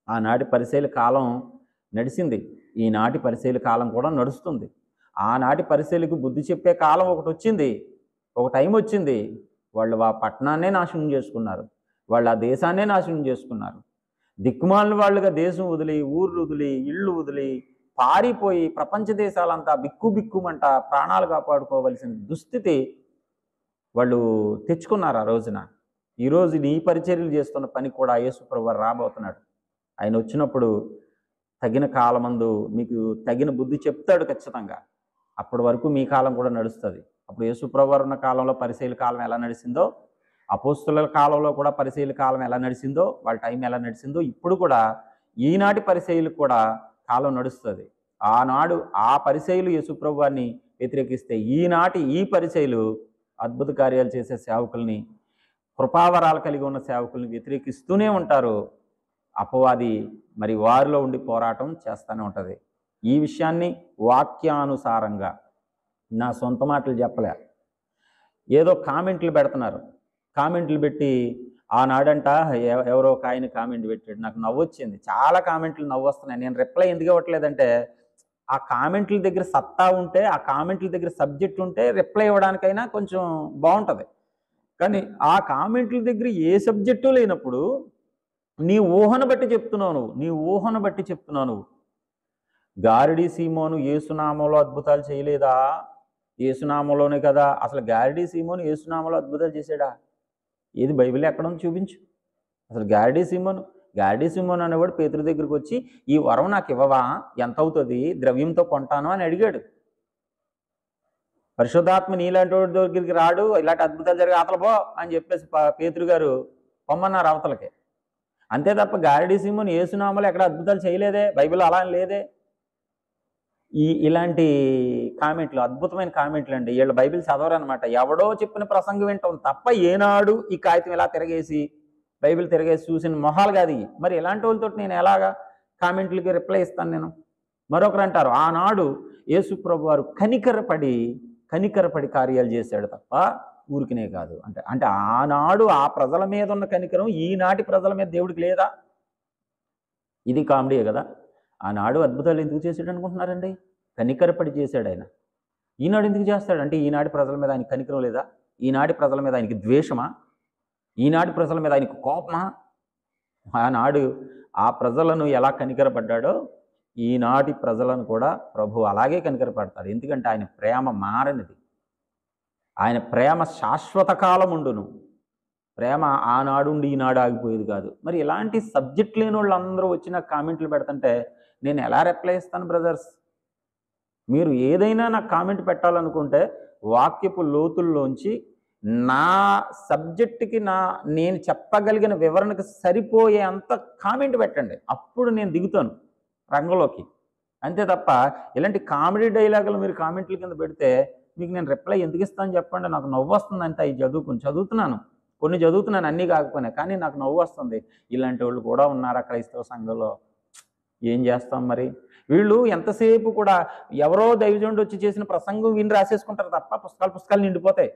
ఆనాటి పరిశీల కాలం నడిచింది, ఈనాటి పరిశీల కాలం కూడా నడుస్తుంది. ఆనాటి పరిశీలకు బుద్ధి చెప్పే కాలం ఒకటి వచ్చింది, ఒక టైం వచ్చింది. వాళ్ళు ఆ పట్టణాన్నే నాశనం చేసుకున్నారు, వాళ్ళు ఆ దేశాన్నే నాశనం చేసుకున్నారు. దిక్కుమాలిన వాళ్ళుగా దేశం వదిలి, ఊర్లు వదిలి, ఇళ్ళు వదిలి పారిపోయి ప్రపంచ దేశాలంతా బిక్కుమంట ప్రాణాలు కాపాడుకోవలసిన దుస్థితి వాళ్ళు తెచ్చుకున్నారు ఆ రోజున. ఈరోజు నీ పరిచర్యలు చేస్తున్న పని కూడా యేసుప్రభు వారు రాబోతున్నాడు. ఆయన వచ్చినప్పుడు తగిన కాలమందు మీకు తగిన బుద్ధి చెప్తాడు ఖచ్చితంగా. అప్పటి వరకు మీ కాలం కూడా నడుస్తుంది. అప్పుడు యేసుప్రభు వారు ఉన్న కాలంలో పరిశీల కాలం ఎలా నడిచిందో, అపోస్తుల కాలంలో కూడా పరిశీల కాలం ఎలా నడిచిందో, వాళ్ళ టైం ఎలా నడిచిందో, ఇప్పుడు కూడా ఈనాటి పరిచర్యలకు కూడా కాలం నడుస్తుంది. ఆనాడు ఆ పరిచర్యలు యేసుప్రభు వారిని వ్యతిరేకిస్తే ఈనాటి ఈ పరిచర్యలు అద్భుత కార్యాలు చేసే సేవకుల్ని, కృపావరాలు కలిగి ఉన్న సేవకుల్ని వ్యతిరేకిస్తూనే ఉంటారు. అపవాది మరి వారిలో ఉండి పోరాటం చేస్తూనే ఉంటుంది. ఈ విషయాన్ని వాక్యానుసారంగా నా సొంత మాటలు చెప్పలే, ఏదో కామెంట్లు పెడుతున్నారు. కామెంట్లు పెట్టి ఆనాడంట ఎవరో ఒక ఆయన కామెంట్ పెట్టాడు, నాకు నవ్వొచ్చింది. చాలా కామెంట్లు నవ్వు వస్తున్నాయి. నేను రిప్లై ఎందుకు ఇవ్వట్లేదంటే ఆ కామెంట్ల దగ్గర సత్తా ఉంటే, ఆ కామెంట్ల దగ్గర సబ్జెక్ట్ ఉంటే రిప్లై ఇవ్వడానికైనా కొంచెం బాగుంటుంది. కానీ ఆ కామెంట్ల దగ్గర ఏ సబ్జెక్టు లేనప్పుడు నీ ఊహను బట్టి చెప్తున్నావు నువ్వు. గారిడి సీమోను యేసునామంలో అద్భుతాలు చేయలేదా? యేసునామంలోనే కదా. అసలు గారిడి సీమోను యేసునామంలో అద్భుతాలు చేశాడా? ఏది బైబిల్ ఎక్కడ ఉంది చూపించు. అసలు గారిడి సీమోను అనేవాడు పేతురు దగ్గరికి వచ్చి ఈ వరం నాకు ఇవ్వవా, ఎంత అవుతుంది, ద్రవ్యంతో కొంటాను అని అడిగాడు. పరిశుద్ధాత్మ నీలాంటి వాడి దగ్గరికి రాడు, ఇలాంటి అద్భుతాలు జరిగే అవతల పో అని చెప్పేసి పేతురు గారు పొమ్మన్నారు అవతలకి. అంతే తప్ప గారిడి సీమోను యేసునామంలో ఎక్కడ అద్భుతాలు చేయలేదే, బైబిల్ అలా లేదే. ఇలాంటి కామెంట్లు అద్భుతమైన కామెంట్లు అండి. వీళ్ళు బైబిల్ చదవరనమాట. ఎవడో చెప్పిన ప్రసంగం వింటాం తప్ప ఏనాడు ఈ కాగితం ఇలా తిరగేసి బైబిల్ తిరగేసి చూసిన మొహాలు కాదు. మరి ఇలాంటి వాళ్ళతో నేను ఎలాగా కామెంట్లకి రిప్లై ఇస్తాను నేను? మరొకరు అంటారు ఆనాడు యేసుప్రభు వారు కనికరపడి కార్యాలు చేశాడు తప్ప ఊరికినే కాదు అంటే ఆనాడు ఆ ప్రజల మీద ఉన్న కనికరం ఈనాటి ప్రజల మీద దేవుడికి లేదా? ఇది కామెడీయే కదా. ఆనాడు అద్భుతాలు ఎందుకు చేశాడు అనుకుంటున్నారండి? కనికరపడి చేశాడు ఆయన. ఈనాడు ఎందుకు చేస్తాడంటే ఈనాటి ప్రజల మీద ఆయన కనికరం లేదా? ఈనాటి ప్రజల మీద ఆయనకి ద్వేషమా? ఈనాటి ప్రజల మీద ఆయనకు కోపమా? ఆనాడు ఆ ప్రజలను ఎలా కనికరపడ్డాడో ఈనాటి ప్రజలను కూడా ప్రభు అలాగే కనికరపడతాడు. ఎందుకంటే ఆయన ప్రేమ మారనిది, ఆయన ప్రేమ శాశ్వత కాలం ఉండును. ప్రేమ ఆనాడుండి ఈనాడు ఆగిపోయేది కాదు. మరి ఇలాంటి సబ్జెక్ట్ లేని వాళ్ళందరూ వచ్చిన కామెంట్లు పెడుతుంటే నేను ఎలా రిప్లై ఇస్తాను బ్రదర్స్? మీరు ఏదైనా నాకు కామెంట్ పెట్టాలనుకుంటే వాక్యపు లోతుల్లోంచి నా సబ్జెక్టుకి నేను చెప్పగలిగిన వివరణకు సరిపోయే అంత కామెంట్ పెట్టండి, అప్పుడు నేను దిగుతాను రంగంలోకి. అంతే తప్ప ఇలాంటి కామెడీ డైలాగులు మీరు కామెంట్ల కింద పెడితే మీకు నేను రిప్లై ఎందుకు ఇస్తాను చెప్పండి? నాకు నవ్వు వస్తుంది. అంతే. అవి చదువుతున్నాను, కొన్ని చదువుతున్నాను, అన్నీ కాకపోయినా, కానీ నాకు నవ్వు వస్తుంది. ఇలాంటి వాళ్ళు కూడా ఉన్నారా క్రైస్తవ సంఘంలో? ఏం చేస్తాం మరి? వీళ్ళు ఎంతసేపు కూడా ఎవరో దైవజనుడు వచ్చి చేసిన ప్రసంగం విని రాసేసుకుంటారు తప్ప పుస్తకాలు నిండిపోతాయి.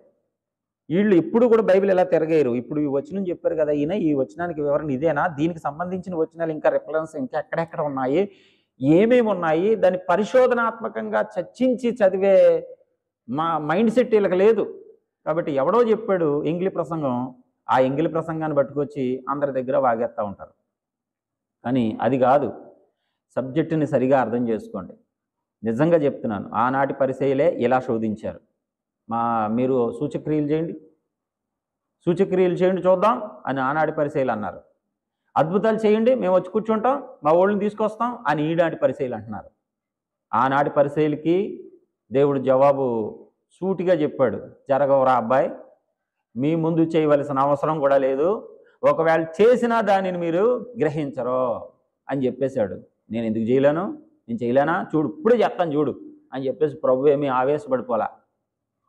వీళ్ళు ఎప్పుడు కూడా బైబిల్ ఎలా తిరగేరు. ఇప్పుడు ఈ వచనం చెప్పారు కదా ఈయన, ఈ వచనానికి వివరణ ఇదేనా? దీనికి సంబంధించిన వచనాలు ఇంకా రిఫరెన్స్ ఇంకా ఎక్కడెక్కడ ఉన్నాయి, ఏమేమి ఉన్నాయి, దాన్ని పరిశోధనాత్మకంగా చర్చించి చదివే మైండ్ సెట్ వీళ్ళకి లేదు. కాబట్టి ఎవడో చెప్పాడు ఎంగిలి ప్రసంగం, ఆ ఎంగిలి ప్రసంగాన్ని పట్టుకొచ్చి అందరి దగ్గర వాగేస్తూ ఉంటారు. కానీ అది కాదు. సబ్జెక్టుని సరిగా అర్థం చేసుకోండి. నిజంగా చెప్తున్నాను, ఆనాటి పరిచర్యలే ఇలా శోధించారు. మీరు సూచక్రియలు చేయండి చూద్దాం అని ఆనాటి పరిచర్యలు అన్నారు. అద్భుతాలు చేయండి మేము వచ్చి కూర్చుంటాం, మా ఊళ్ళని తీసుకొస్తాం అని ఈనాటి పరిచర్యలు అంటున్నారు. ఆనాటి పరిచర్యలకి దేవుడు జవాబు సూటిగా చెప్పాడు, జరగవరా అబ్బాయి, మీ ముందు చేయవలసిన అవసరం కూడా లేదు, ఒకవేళ చేసినా దానిని మీరు గ్రహించరు. అని చెప్పేశాడు. నేను ఎందుకు చేయలేను, నేను చేయలేనా, చూడు ఇప్పుడే చేస్తాను చూడు అని చెప్పేసి ప్రభు ఏమీ ఆవేశపడిపోలా.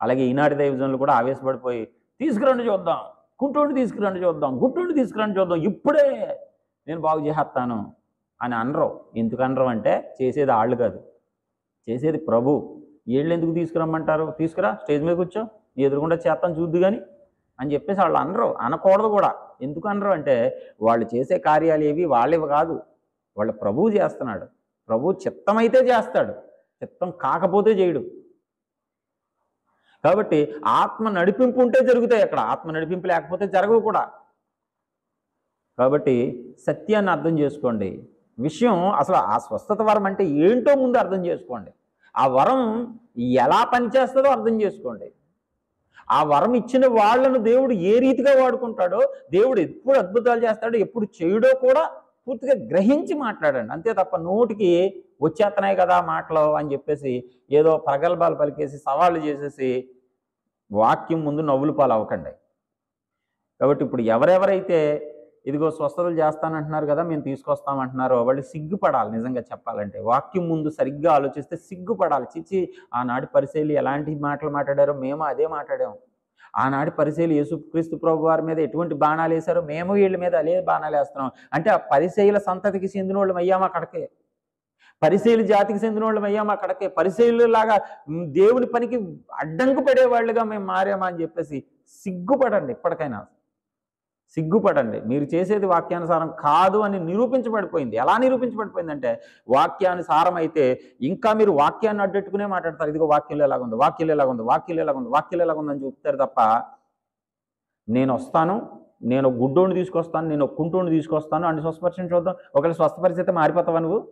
అలాగే ఈనాటి దైవజనులు కూడా ఆవేశపడిపోయి తీసుకురండి చూద్దాం, కుంటోండి తీసుకురండి చూద్దాం, గుట్టోండి తీసుకురండి చూద్దాం, ఇప్పుడే నేను బాగు చేస్తాను అని అనరు. ఎందుకు అనరు అంటే చేసేది వాళ్ళు కాదు, చేసేది ప్రభు. వీళ్ళు ఎందుకు తీసుకురమ్మంటారు, తీసుకురా స్టేజ్ మీద కూర్చో, నీ ఎదురుకుండా చేస్తాను చూద్దు కానీ అని చెప్పేసి వాళ్ళు అనరు, అనకూడదు కూడా. ఎందుకు అనరు అంటే వాళ్ళు చేసే కార్యాలు ఏవి వాళ్ళవి కాదు, వాళ్ళ ప్రభువు చేస్తున్నాడు. ప్రభు చిత్తమైతే చేస్తాడు, చిత్తం కాకపోతే చేయడు. కాబట్టి ఆత్మ నడిపింపు ఉంటే జరుగుతాయి, అక్కడ ఆత్మ నడిపింపు లేకపోతే జరగవు కూడా. కాబట్టి సత్యాన్ని అర్థం చేసుకోండి. విషయం అసలు ఆ స్వస్థత వరం అంటే ఏంటో ముందు అర్థం చేసుకోండి. ఆ వరం ఎలా పనిచేస్తుందో అర్థం చేసుకోండి. ఆ వరం ఇచ్చిన వాళ్ళను దేవుడు ఏ రీతిగా వాడుకుంటాడో, దేవుడు ఎప్పుడు అద్భుతాలు చేస్తాడో ఎప్పుడు చేయడో కూడా పూర్తిగా గ్రహించి మాట్లాడండి. అంతే తప్ప నోటికి వచ్చేస్తున్నాయి కదా మాటలు అని చెప్పేసి ఏదో ప్రగల్భాలు పలికేసి సవాళ్ళు చేసేసి వాక్యం ముందు నవ్వులు పాలు అవ్వకండి. కాబట్టి ఇప్పుడు ఎవరెవరైతే ఇదిగో స్వస్థతలు చేస్తానంటున్నారు కదా, మేము తీసుకొస్తామంటున్నారో వాళ్ళు సిగ్గుపడాలి. నిజంగా చెప్పాలంటే వాక్యం ముందు సరిగ్గా ఆలోచిస్తే సిగ్గుపడాలి. చిచ్చి ఆనాటి పరిశీలి ఎలాంటి మాటలు మాట్లాడారో మేము అదే మాట్లాడాము. ఆనాటి పరిశీలి యేసుక్రీస్తు ప్రభు వారి మీద ఎటువంటి బాణాలు వేశారో మేము వీళ్ళ మీద అదే బాణాలు వేస్తున్నాం. అంటే ఆ పరిశీల సంతతికి చెందిన వాళ్ళం అయ్యాము అక్కడికే, పరిశీలి జాతికి చెందిన వాళ్ళం అయ్యాము అక్కడికే, పరిశీలిలాగా దేవుని పనికి అడ్డంకు పడేవాళ్ళుగా మేము మారామా అని చెప్పేసి సిగ్గుపడండి. ఇప్పటికైనా సిగ్గుపడండి. మీరు చేసేది వాక్యానుసారం కాదు అని నిరూపించబడిపోయింది. ఎలా నిరూపించబడిపోయిందంటే వాక్యానుసారం అయితే ఇంకా మీరు వాక్యాన్ని అడ్డెట్టుకునే మాట్లాడతారు. ఇదిగో వాక్యంలో ఎలాగుంది, వాక్యంలో ఎలాగుంది, వాక్యంలో ఎలాగుంది, వాక్యంలో ఎలాగుంది అని చెప్తారు తప్ప నేను వస్తాను, నేను గుడ్డోని తీసుకొస్తాను, నేను కుంటోని తీసుకొస్తాను అని స్వస్థపరిచిన చూద్దాం. ఒకవేళ స్వస్థపరిచితే మారిపోతావా నువ్వు?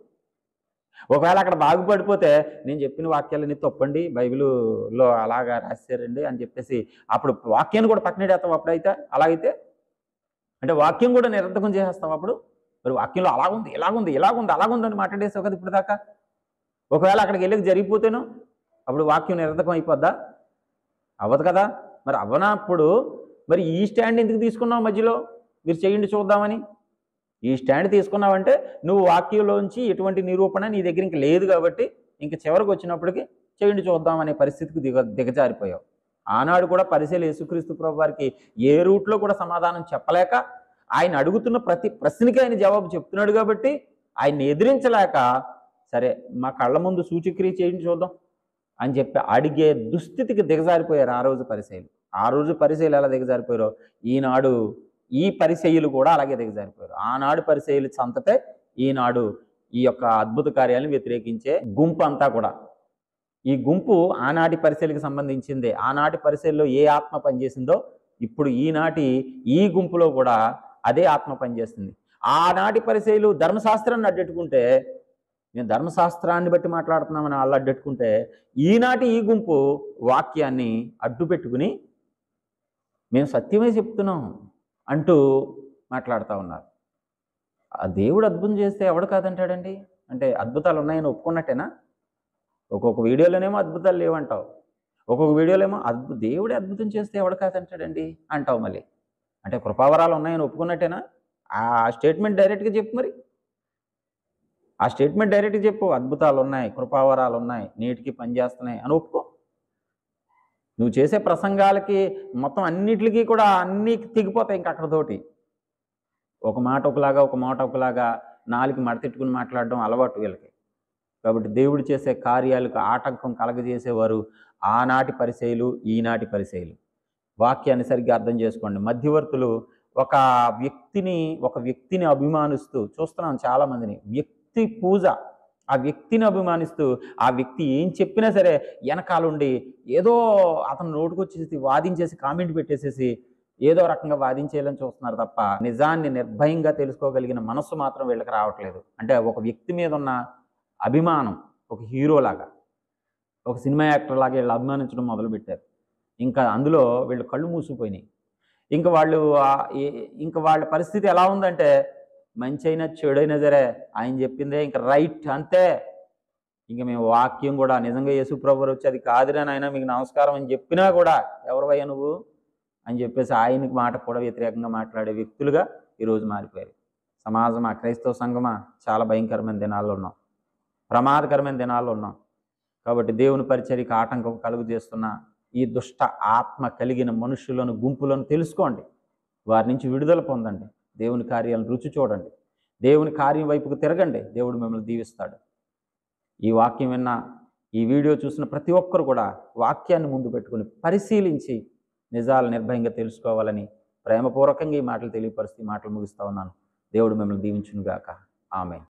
ఒకవేళ అక్కడ బాగుపడిపోతే నేను చెప్పిన వాక్యాలన్నీ తప్పండి, బైబిల్లో అలాగా రాశారండి అని చెప్పేసి అప్పుడు వాక్యాన్ని కూడా పక్కనెడేస్తావు. అప్పుడైతే అలాగైతే అంటే వాక్యం కూడా నిరర్థకం చేసేస్తాం. అప్పుడు మరి వాక్యంలో అలాగుంది, ఇలాగుంది, ఇలాగుంది, అలాగుంది అని మాట్లాడేసావు కదా ఇప్పుడు దాకా. ఒకవేళ అక్కడికి వెళ్ళి జరిగిపోతేనో అప్పుడు వాక్యం నిరర్థకం అయిపోద్దా? అవ్వదు కదా. మరి అవ్వనప్పుడు మరి ఈ స్టాండ్ ఎందుకు తీసుకున్నావు మధ్యలో? మీరు చేయండి చూద్దామని ఈ స్టాండ్ తీసుకున్నావంటే నువ్వు వాక్యంలోంచి ఎటువంటి నిరూపణ నీ దగ్గర ఇంక లేదు కాబట్టి ఇంక చివరికి వచ్చినప్పటికీ చేయండి చూద్దాం అనే పరిస్థితికి దిగజారిపోయావు. ఆనాడు కూడా పరిశీలి యేసుక్రీస్తు ప్రభు వారికి ఏ రూట్లో కూడా సమాధానం చెప్పలేక ఆయన అడుగుతున్న ప్రతి ప్రశ్నకి ఆయన జవాబు చెప్తున్నాడు కాబట్టి ఆయన్ని ఎదిరించలేక సరే మా కళ్ళ ముందు సూచక్రియ చేయండి చూద్దాం అని చెప్పి అడిగే దుస్థితికి దిగజారిపోయారు ఆ రోజు పరిశీలి. ఆ రోజు పరిశీలి ఎలా దిగజారిపోయారో ఈనాడు ఈ పరిచయులు కూడా అలాగే దిగజారిపోయారు. ఆనాడు పరిచయులు సంతతే ఈనాడు ఈ యొక్క అద్భుత కార్యాలను వ్యతిరేకించే గుంపు అంతా కూడా. ఈ గుంపు ఆనాటి పరిశీలికి సంబంధించిందే. ఆనాటి పరిశీలిలో ఏ ఆత్మ పనిచేసిందో ఇప్పుడు ఈనాటి ఈ గుంపులో కూడా అదే ఆత్మ పనిచేస్తుంది. ఆనాటి పరిశీలు ధర్మశాస్త్రాన్ని అడ్డెట్టుకుంటే, నేను ధర్మశాస్త్రాన్ని బట్టి మాట్లాడుతున్నామని వాళ్ళు అడ్డెట్టుకుంటే, ఈనాటి ఈ గుంపు వాక్యాన్ని అడ్డు పెట్టుకుని మేము సత్యమే చెప్తున్నాం అంటూ మాట్లాడుతూ ఉన్నారు. ఆ దేవుడు అద్భుతం చేస్తే ఎవడు కాదంటాడండి? అంటే అద్భుతాలు ఉన్నాయని ఒప్పుకున్నట్టేనా? ఒక్కొక్క వీడియోలోనేమో అద్భుతాలు లేవంటావు, ఒక్కొక్క వీడియోలో దేవుడే అద్భుతం చేస్తే ఎవడు కాదంటాడండి అంటావు మళ్ళీ. అంటే కృపావరాలు ఉన్నాయని ఒప్పుకున్నట్టేనా? ఆ స్టేట్మెంట్ డైరెక్ట్గా చెప్పు. మరి ఆ స్టేట్మెంట్ డైరెక్ట్గా చెప్పు, అద్భుతాలు ఉన్నాయి, కృపావరాలు ఉన్నాయి, నీటికి పనిచేస్తున్నాయి అని ఒప్పుకో. నువ్వు చేసే ప్రసంగాలకి మొత్తం అన్నిటికీ కూడా అన్నీ తెగిపోతాయి ఇంక అక్కడతోటి. ఒక మాట ఒకలాగా, ఒక మాట ఒకలాగా నాలుగు మడతెట్టుకుని మాట్లాడడం అలవాటు వీళ్ళకి. కాబట్టి దేవుడు చేసే కార్యాలకు ఆటంకం కలగజేసేవారు ఆనాటి పరిచయులు, ఈనాటి పరిచయులు. వాక్యాన్ని సరిగ్గా అర్థం చేసుకోండి. మధ్యవర్తులు ఒక వ్యక్తిని అభిమానిస్తూ చూస్తున్నాం చాలామందిని. వ్యక్తి పూజ, ఆ వ్యక్తిని అభిమానిస్తూ ఆ వ్యక్తి ఏం చెప్పినా సరే వెనకాలండి ఏదో అతను నోటుకొచ్చేసి వాదించేసి కామెంట్ పెట్టేసేసి ఏదో రకంగా వాదించేయాలని చూస్తున్నారు తప్ప నిజాన్ని నిర్భయంగా తెలుసుకోగలిగిన మనస్సు మాత్రం వీళ్ళకి రావట్లేదు. అంటే ఒక వ్యక్తి మీద ఉన్న అభిమానం, ఒక హీరోలాగా, ఒక సినిమా యాక్టర్ లాగా వీళ్ళు అభిమానించడం మొదలుపెట్టారు. ఇంకా అందులో వీళ్ళు కళ్ళు మూసిపోయినాయి. ఇంకా వాళ్ళ పరిస్థితి ఎలా ఉందంటే మంచి అయినా చెడైనా సరే ఆయన చెప్పిందే ఇంకా రైట్ అంతే. ఇంక మేము వాక్యం కూడా నిజంగా యేసు ప్రభువు వచ్చి అది కాదురా నాయనా మీకు నమస్కారం అని చెప్పినా కూడా ఎవరివయ్యా నువ్వు అని చెప్పేసి ఆయనకి మాట కూడా వ్యతిరేకంగా మాట్లాడే వ్యక్తులుగా ఈరోజు మారిపోయారు. సమాజమా, క్రైస్తవ సంఘమా, చాలా భయంకరమైన దినాల్లో ఉన్నాం, ప్రమాదకరమైన దినాల్లో ఉన్నాం. కాబట్టి దేవుని పరిచర్యకు ఆటంకం కలుగు చేస్తున్న ఈ దుష్ట ఆత్మ కలిగిన మనుషులను, గుంపులను తెలుసుకోండి, వారి నుంచి విడుదల పొందండి, దేవుని కార్యాలను రుచి చూడండి, దేవుని కార్యం వైపుకు తిరగండి. దేవుడు మిమ్మల్ని దీవిస్తాడు. ఈ వాక్యం విన్న, ఈ వీడియో చూసిన ప్రతి ఒక్కరు కూడా వాక్యాన్ని ముందు పెట్టుకుని పరిశీలించి నిజాలు నిర్భయంగా తెలుసుకోవాలని ప్రేమపూర్వకంగా ఈ మాటలు తెలియపరుస్తూ ఈ మాటలు ముగిస్తా ఉన్నాను. దేవుడు మిమ్మల్ని దీవించునుగాక. ఆమేన్.